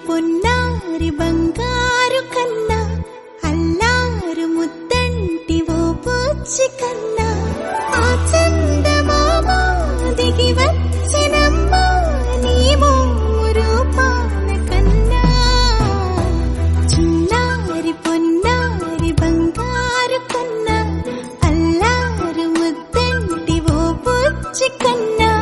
పొన్నారి బంగారు కన్నా అల్లారు ముద్దంటి ఓ బుజ్జి కన్నా ఆ చందమామ దిగి వచ్చినమ్మా నీ మోము రూపాల కన్నా చిన్నారి పొన్నారి బంగారు కన్నా అల్లారు ముద్దంటి ఓ బుజ్జి కన్నా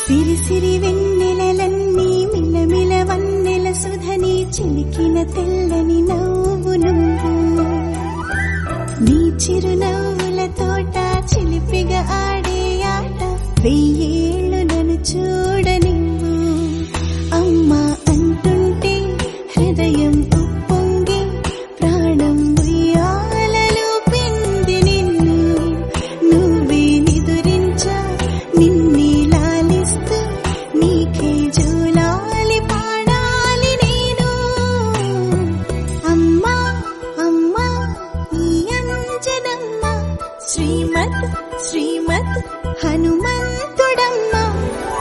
సిరి సిరి వెన్నెలలన్నీ మిలమిల వన్నెల సుధని చిలికిన తెల్లని నవ్వు నువ్వు నీ చిరునవ్వుల తోట చిలిపిగా ఆడే ఆట వెయ్యేళ్ళు నన్ను చూడనివ్వు అమ్మా అంటుంటే హృదయం ఉప్పొంగి ప్రాణం ఉయ్యాలలో పిండి నిన్ను నువ్వే నిదురించా నిన్నే నీకే జూలాలి పాడాలి నేను అమ్మా అమ్మా ఈ అంజనమ్మ శ్రీమత్ శ్రీమత్ హనుమంతుడమ్మ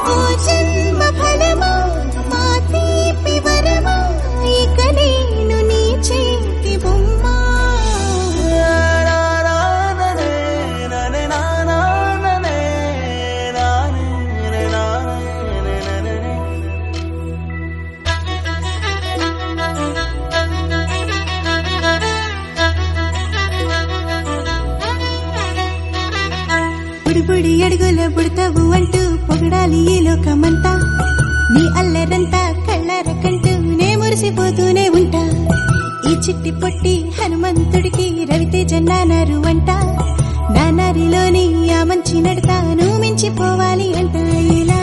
ఓ జన్మ ఫలమా మా తీపి వరమా ఇక నేను నీ చేతి బొమ్మ బుడి అడుగుల బుడతావు అంటూ పొగడాలి ఈ లోకమంతా నీ అల్లరంతా కళ్ళారకంటూ నే మురిసిపోతూనే ఉంటా ఈ చిట్టి పొట్టి హనుమంతుడికి రవితేజ నానారు అంట నానారిలోని ఆ మంచి నడతా నువ్వు మించిపోవాలి అంట ఇలా